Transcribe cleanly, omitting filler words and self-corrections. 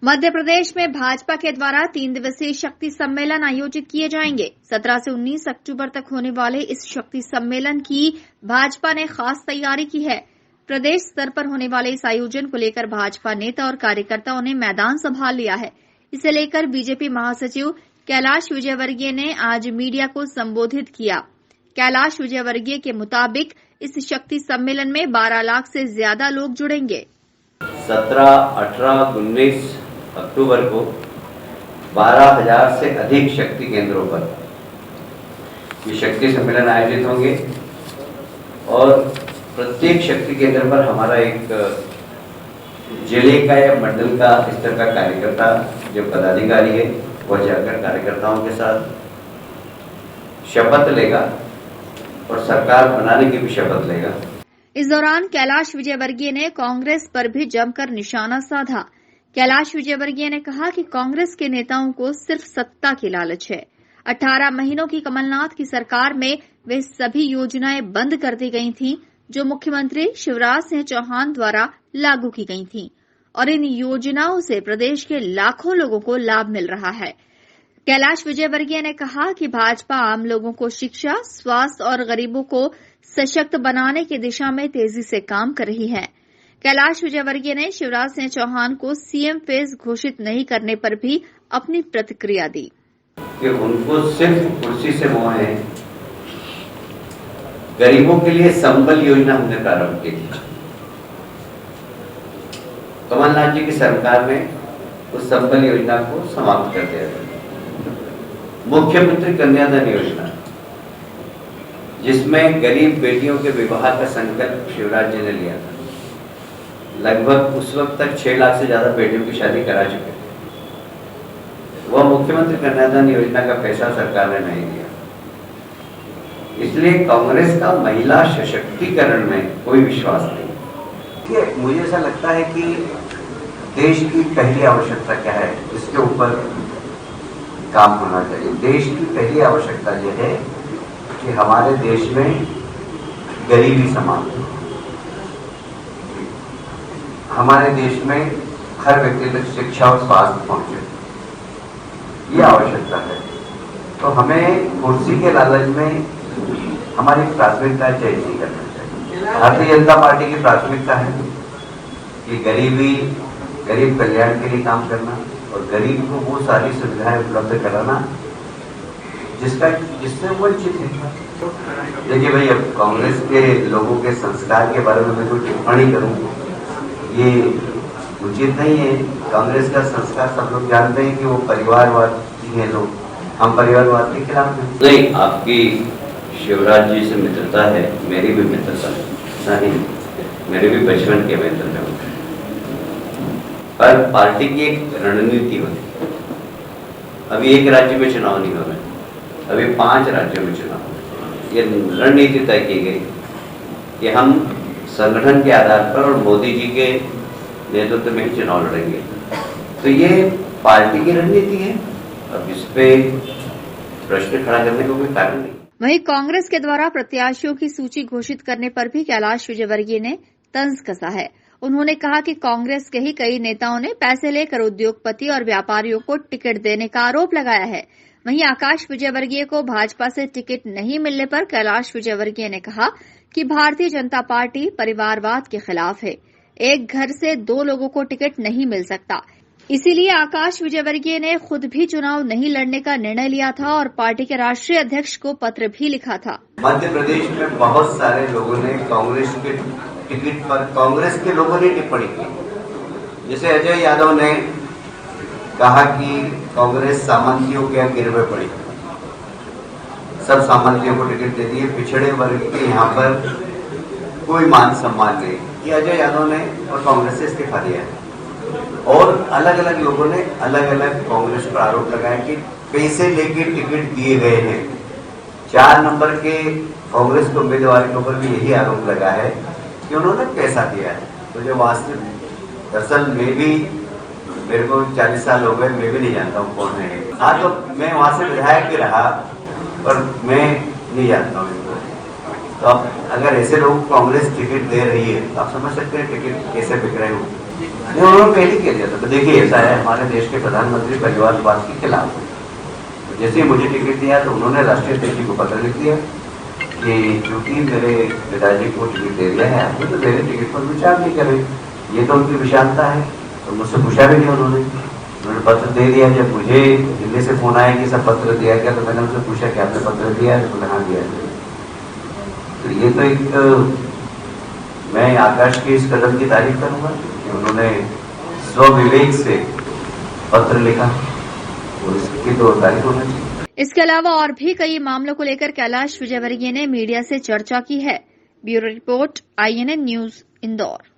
मध्य प्रदेश में भाजपा के द्वारा 3 दिवसीय शक्ति सम्मेलन आयोजित किए जाएंगे। 17 से 19 अक्टूबर तक होने वाले इस शक्ति सम्मेलन की भाजपा ने खास तैयारी की है। प्रदेश स्तर पर होने वाले इस आयोजन को लेकर भाजपा नेता और कार्यकर्ताओं ने मैदान संभाल लिया है। इसे लेकर बीजेपी महासचिव कैलाश विजयवर्गीय ने आज मीडिया को संबोधित किया। कैलाश विजयवर्गीय के मुताबिक इस शक्ति सम्मेलन में 12 लाख से ज्यादा लोग जुड़ेंगे। 17, 18, 19 अक्टूबर को 12,000 से अधिक शक्ति केंद्रों पर ये शक्ति सम्मेलन आयोजित होंगे और प्रत्येक शक्ति केंद्र पर हमारा एक जिले का या मंडल का स्तर का कार्यकर्ता जो पदाधिकारी है वह जाकर कार्यकर्ताओं के साथ शपथ लेगा और सरकार बनाने की भी शपथ लेगा। इस दौरान कैलाश विजयवर्गीय ने कांग्रेस पर भी जमकर निशाना साधा। कैलाश विजयवर्गीय ने कहा कि कांग्रेस के नेताओं को सिर्फ सत्ता की लालच है। 18 महीनों की कमलनाथ की सरकार में वे सभी योजनाएं बंद कर दी गई थीं जो मुख्यमंत्री शिवराज सिंह चौहान द्वारा लागू की गई थीं और इन योजनाओं से प्रदेश के लाखों लोगों को लाभ मिल रहा है। कैलाश विजयवर्गीय ने कहा कि भाजपा आम लोगों को शिक्षा, स्वास्थ्य और गरीबों को सशक्त बनाने की दिशा में तेजी से काम कर रही है। कैलाश विजयवर्गीय ने शिवराज सिंह चौहान को सीएम फेज घोषित नहीं करने पर भी अपनी प्रतिक्रिया दी कि उनको सिर्फ कुर्सी से मोह है। गरीबों के लिए संबल योजना हमने प्रारंभ की थी। कमलनाथ जी की सरकार ने उस संबल योजना को समाप्त कर दिया था। मुख्यमंत्री कन्यादान योजना जिसमें गरीब बेटियों के विवाह का संकल्प शिवराज जी ने लिया था। लगभग उस वक्त तक 6 लाख से ज्यादा बेटियों की शादी करा चुके थे। वह मुख्यमंत्री कन्यादान योजना का पैसा सरकार ने नहीं दिया। इसलिए कांग्रेस का महिला सशक्तिकरण में कोई विश्वास नहीं। मुझे ऐसा लगता है कि देश की पहली आवश्यकता क्या है, इसके ऊपर काम होना चाहिए। देश की पहली आवश्यकता यह है कि हमारे देश में गरीबी समाप्त हो। हमारे देश में हर व्यक्ति तक शिक्षा और स्वास्थ्य पहुंचे, ये आवश्यकता है। तो हमें कुर्सी के लालच में हमारी प्राथमिकता चयन नहीं करना चाहिए। भारतीय जनता पार्टी की प्राथमिकता है कि गरीब कल्याण के लिए काम करना और गरीब को वो सारी सुविधाएं उपलब्ध कराना जिससे वंचित है। देखिए भाई, अब कांग्रेस के लोगों के संस्कार के बारे में मैं कोई टिप्पणी करूं ये उचित नहीं है। कांग्रेस का संस्कार सब लोग जानते हैं कि वो परिवारवादी हैं लोग। हम परिवारवाद के खिलाफ नहीं। आपकी शिवराज जी से मित्रता है, मेरी भी मित्रता है, नहीं मेरे भी बचपन के मित्र हैं। पर पार्टी की एक रणनीति होती है। अभी एक राज्य में चुनाव नहीं हो रहे, अभी 5 राज्यों में चुनाव हो रहे। ये रणनीति तय की गई कि हम संगठन के आधार पर और मोदी जी के नेतृत्व में ही चुनाव लड़ेंगे। तो ये पार्टी की रणनीति है। अब इस पे प्रश्न खड़ा करने को कोई कारण नहीं। वहीं कांग्रेस के द्वारा प्रत्याशियों की सूची घोषित करने पर भी कैलाश विजयवर्गीय ने तंज कसा है। उन्होंने कहा कि कांग्रेस के ही कई नेताओं ने पैसे लेकर उद्योगपति और व्यापारियों को टिकट देने का आरोप लगाया है। वहीं आकाश विजयवर्गीय को भाजपा से टिकट नहीं मिलने पर कैलाश विजयवर्गीय ने कहा कि भारतीय जनता पार्टी परिवारवाद के खिलाफ है। एक घर से 2 लोगों को टिकट नहीं मिल सकता। इसीलिए आकाश विजयवर्गीय ने खुद भी चुनाव नहीं लड़ने का निर्णय लिया था और पार्टी के राष्ट्रीय अध्यक्ष को पत्र भी लिखा था। मध्य प्रदेश में बहुत सारे लोगों ने कांग्रेस के टिकट पर कांग्रेस के लोगों ने टिप्पणी की। जैसे अजय यादव ने कहा कि कांग्रेस सामंतियों के गिरवे पड़ी, सब सामंतियों को टिकट दे दिए, पिछड़े वर्ग के यहाँ पर कोई मान सम्मान नहीं। ये अजय यादव ने और कांग्रेस से इस्तीफा दिया है। और अलग अलग लोगों ने अलग अलग कांग्रेस पर आरोप लगाया कि पैसे लेके टिकट दिए गए हैं। 4 नंबर के कांग्रेस के उम्मीदवार के ऊपर भी यही आरोप लगा है कि उन्होंने पैसा दिया है। तो जो वास्तव दरअसल मेरे को 40 साल हो गए, मैं भी नहीं जानता हूँ कौन है। हाँ, तो मैं वहां से विधायक भी रहा पर मैं नहीं जानता हूँ इनको। तो अब अगर ऐसे लोग कांग्रेस टिकट दे रही है तो आप समझ सकते हैं टिकट कैसे बिक रहे हो। उन्होंने पहले कह दिया था। तो देखिए ऐसा है, हमारे देश के प्रधानमंत्री परिवारवाद के खिलाफ है। तो जैसे ही मुझे टिकट दिया तो उन्होंने राष्ट्रीय अध्यक्ष जी को पत्र लिख दिया कि क्योंकि मेरे पिताजी को टिकट दे दिया है आपने, तो मेरे टिकट पर विचार नहीं करें। ये तो उनकी विशालता है। तो मुझसे पूछा भी नहीं उन्होंने पत्र दे दिया। जब मुझे दिल्ली से फोन आया कि सब पत्र दिया गया, तो मैंने उनसे पूछा कि आपने पत्र दिया है? तो कहाँ दिया है? तो ये तो एक मैं आकाश की इस कदम की तारीफ करूंगा कि उन्होंने स्वविवेक से पत्र लिखा, और इसकी तो तारीफ होना चाहिए। इसके अलावा और भी कई मामलों को लेकर कैलाश विजयवर्गीय ने मीडिया से चर्चा की है। Bureau report, INN news, Indore.